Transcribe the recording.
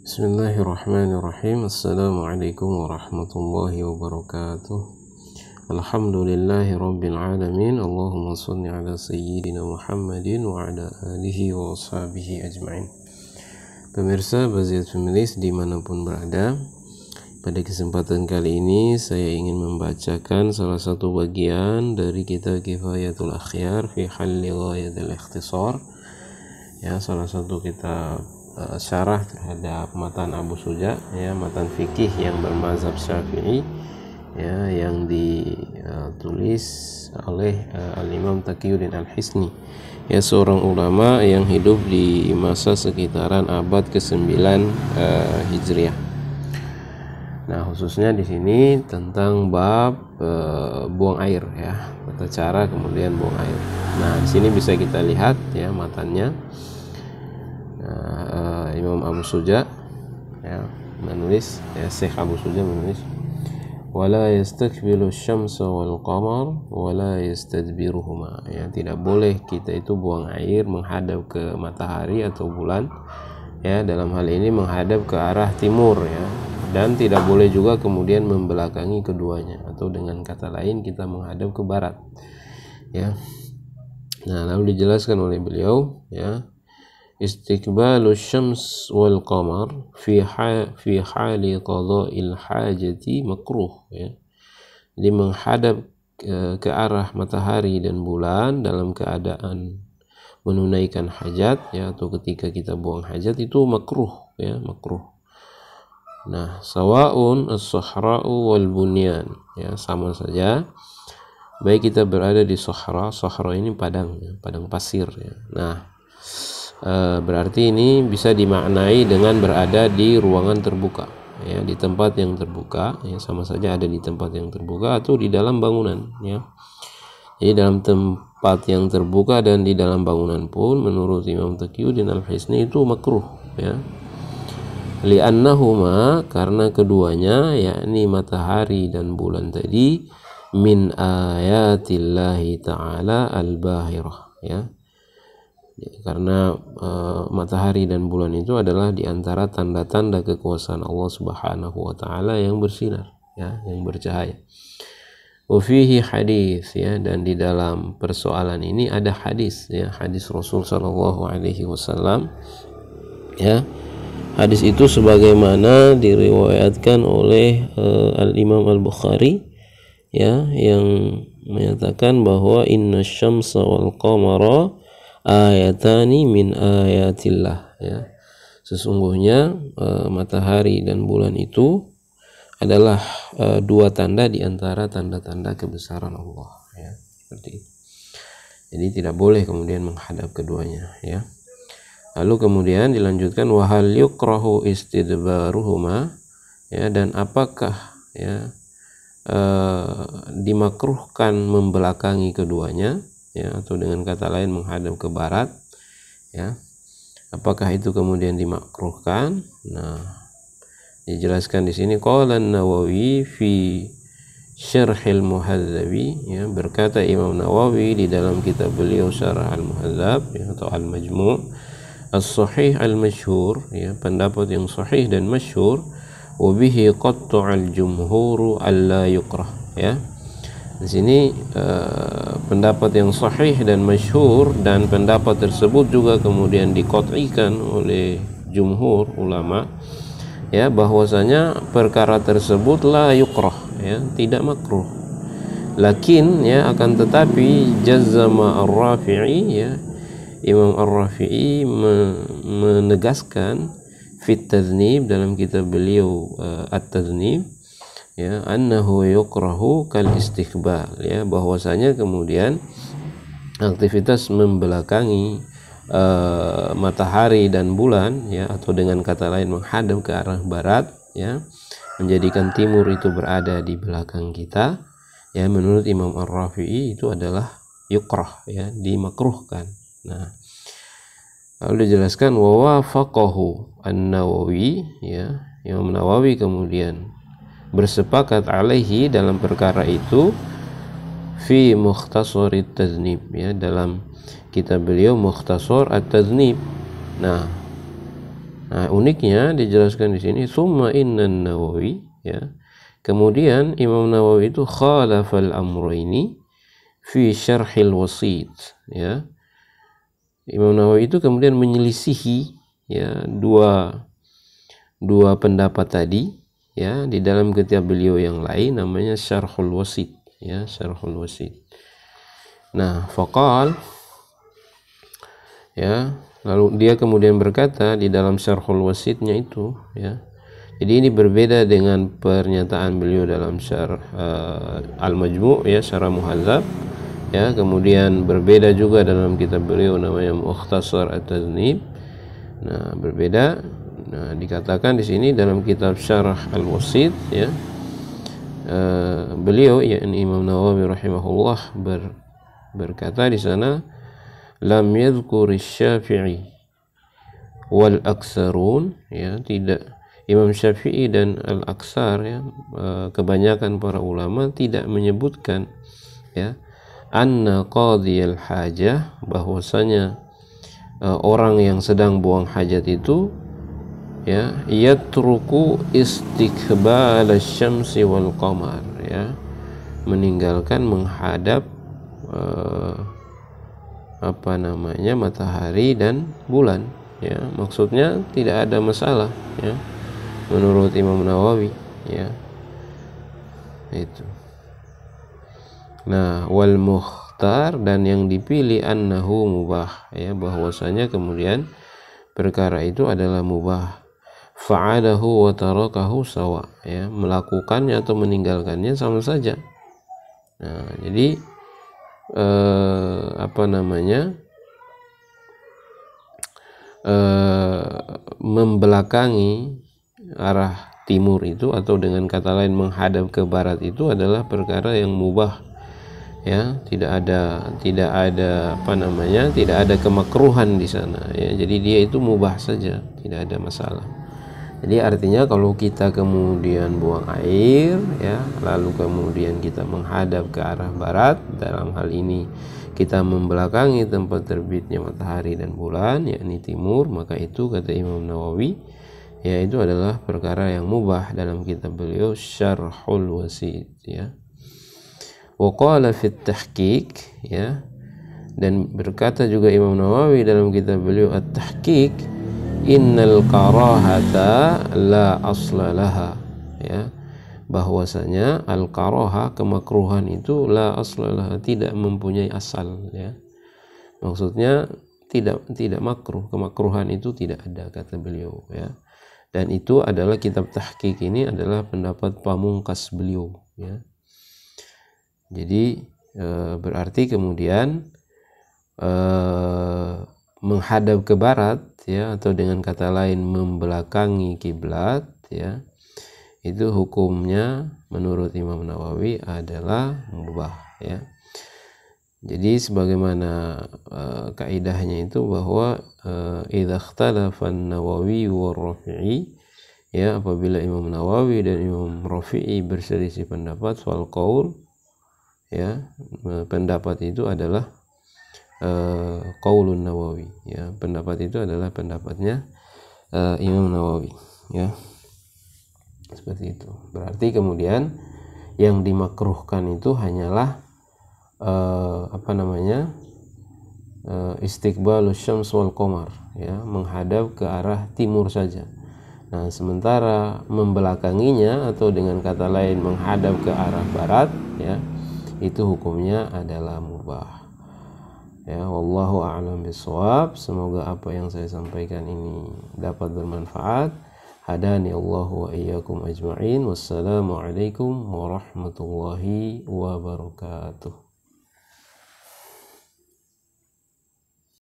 Bismillahirrahmanirrahim. Assalamualaikum warahmatullahi wabarakatuh. Alhamdulillahi rabbil alamin. Allahumma salli ala sayyidina Muhammadin wa ala alihi wa ashabihi ajma'in. Pemirsa Baziyat Feminis dimanapun berada, pada kesempatan kali ini saya ingin membacakan salah satu bagian dari kitab Kifayatul Akhyar fi halli ghayatil ikhtisar, ya, salah satu kitab syarah terhadap matan Abu Suja, ya, matan fikih yang bermazhab Syafi'i, ya, yang ditulis oleh Al-Imam Taqiyuddin Al-Hisni, ya, seorang ulama yang hidup di masa sekitaran abad ke-9 Hijriah. Nah, khususnya di sini tentang bab buang air, ya, tata cara kemudian buang air. Nah, di sini bisa kita lihat, ya, matannya. Imam Abu Suja, ya, menulis, ya, Syekh Abu Suja menulis, wala yastakbilu syamsa wal qamar wala yastadbiruhuma, ya, tidak boleh kita itu buang air menghadap ke matahari atau bulan, ya, dalam hal ini menghadap ke arah timur, ya, dan tidak boleh juga kemudian membelakangi keduanya, atau dengan kata lain kita menghadap ke barat, ya. Nah, lalu dijelaskan oleh beliau, ya, istiqbalu syams wal qamar fi hali qada'il hajati makruh, ya. Jadi menghadap ke arah matahari dan bulan dalam keadaan menunaikan hajat, ya, atau ketika kita buang hajat itu makruh, ya, makruh. Nah, sawaun as-sahra'u wal bunyan, ya, sama saja baik kita berada di sahra ini padang, ya, padang pasir, ya. Nah, berarti ini bisa dimaknai dengan berada di ruangan terbuka, ya, di tempat yang terbuka, ya, sama saja ada di tempat yang terbuka atau di dalam bangunan, ya. Jadi dalam tempat yang terbuka dan di dalam bangunan pun menurut Imam Taqiyuddin Al-Hisni itu makruh, ya. Li'annahuma, karena keduanya, yakni matahari dan bulan tadi, min ayatillahi ta'ala al-bahirah, ya. Karena matahari dan bulan itu adalah diantara tanda-tanda kekuasaan Allah Subhanahu wa Ta'ala yang bersinar, ya, yang bercahaya. Wafihi hadis, ya, dan di dalam persoalan ini ada hadis, ya, hadis Rasul Shallallahu Alaihi Wasallam, ya. Hadis itu sebagaimana diriwayatkan oleh Al-Imam Al-Bukhari, ya, yang menyatakan bahwa inna syamsa wal qamara ayatani min ayatillah, ya. Sesungguhnya matahari dan bulan itu adalah dua tanda di antara tanda-tanda kebesaran Allah, ya, seperti itu. Jadi tidak boleh kemudian menghadap keduanya, ya. Lalu kemudian dilanjutkan wahal yukrahu istidbaruhuma, ya, dan apakah, ya, dimakruhkan membelakangi keduanya, ya, atau dengan kata lain menghadap ke barat, ya, apakah itu kemudian dimakruhkan? Nah, dijelaskan di sini qala an-Nawawi fi Syarhil Muhadzabi, ya, berkata Imam Nawawi di dalam kitab beliau Syarah Al-Muhadzab, ya, atau Al-Majmu' as-sahih al-masyhur, ya, pendapat yang sahih dan masyhur, wa bihi qatta'al jumhuru alla yukrah, ya. Di sini pendapat yang sahih dan masyhur, dan pendapat tersebut juga kemudian dikot'ikan oleh jumhur ulama, ya, bahwasanya perkara tersebut la yukrah, ya, tidak makruh. Lakin, ya, akan tetapi jazama Ar-Rafi'i, ya, Imam Ar-Rafi'i menegaskan fit taznib dalam kitab beliau At-Taznib, ya, annahu yukrahu kal istiqbal, ya, bahwasanya kemudian aktivitas membelakangi matahari dan bulan, ya, atau dengan kata lain menghadap ke arah barat, ya, menjadikan timur itu berada di belakang kita, ya, menurut Imam Ar-Rafi'i itu adalah yukrah, ya, dimakruhkan. Nah, lalu dijelaskan wa wafaqahu an-Nawawi, ya, Imam Nawawi kemudian bersepakat alaihi dalam perkara itu fi Mukhtasar at-Taznib, ya, dalam kitab beliau Mukhtasar at-Taznib. Nah, Nah, uniknya dijelaskan di sini summa innan Nawawi, ya. Kemudian Imam Nawawi itu khalafal amrayni fi syarhil wasit, ya. Imam Nawawi itu kemudian menyelisihi, ya, dua pendapat tadi, ya, di dalam kitab beliau yang lain namanya Syarhul Wasit, ya, Syarhul Wasit. Nah, faqal, ya, lalu dia kemudian berkata di dalam Syarhul Wasitnya itu, ya. Jadi ini berbeda dengan pernyataan beliau dalam Syarh Al-Majmu', ya, Syarah Muhadzab, ya. Kemudian berbeda juga dalam kitab beliau namanya Mukhtasar At-Tadhnib. Nah, berbeda. Nah, dikatakan di sini dalam kitab Syarah Al-Wasit, ya, beliau, yakni Imam Nawawi rahimahullah, berkata di sana, lam yadhkur Syafi'i wal aksarun, ya, tidak, Imam Syafi'i dan al-aksar, ya, kebanyakan para ulama tidak menyebutkan, ya, anna qadiyal hajah, bahwasanya orang yang sedang buang hajat itu, ya, yatruku istiqbal asy-syamsi wal qamar, ya, meninggalkan menghadap matahari dan bulan, ya. Maksudnya tidak ada masalah, ya, menurut Imam Nawawi, ya, itu. Nah, wal mukhtar, dan yang dipilih annahu mubah, ya, bahwasanya kemudian perkara itu adalah mubah. Fa'alahu wa tarakahu sawa, ya, melakukannya atau meninggalkannya sama saja. Nah, jadi membelakangi arah timur itu, atau dengan kata lain menghadap ke barat itu adalah perkara yang mubah, ya, tidak ada kemakruhan di sana, ya. Jadi dia itu mubah saja, tidak ada masalah. Jadi artinya kalau kita kemudian buang air, ya, lalu kemudian kita menghadap ke arah barat, dalam hal ini kita membelakangi tempat terbitnya matahari dan bulan, yakni timur, maka itu kata Imam Nawawi, ya, itu adalah perkara yang mubah dalam kitab beliau Syarhul Wasit, ya. Wa qala fit tahqiq, ya, dan berkata juga Imam Nawawi dalam kitab beliau At-Tahqiq, innal karahata la asla laha, ya, bahwasanya al-karaha, kemakruhan itu, la asla laha, tidak mempunyai asal, ya. Maksudnya tidak makruh, kemakruhan itu tidak ada, kata beliau, ya. Dan itu adalah kitab tahqiq ini adalah pendapat pamungkas beliau, ya. Jadi berarti kemudian menghadap ke barat, ya, atau dengan kata lain membelakangi kiblat, ya, itu hukumnya menurut Imam Nawawi adalah mubah, ya. Jadi sebagaimana kaidahnya itu bahwa idza ikhtalafa an-Nawawi wa Rafi'i, ya, apabila Imam Nawawi dan Imam Rafi'i berselisih pendapat, fal qaul, ya, pendapat itu adalah qaulun Nawawi, ya, pendapat itu adalah pendapatnya Imam Nawawi, ya, seperti itu. Berarti kemudian yang dimakruhkan itu hanyalah istiqbalus syams wal qamar, ya, menghadap ke arah timur saja. Nah, sementara membelakanginya atau dengan kata lain menghadap ke arah barat, ya, itu hukumnya adalah mubah. Ya, wallahu a'lam bishawab. Semoga apa yang saya sampaikan ini dapat bermanfaat. Hadani Allahu wa iyyakum ajma'in. Wassalamualaikum warahmatullahi wabarakatuh.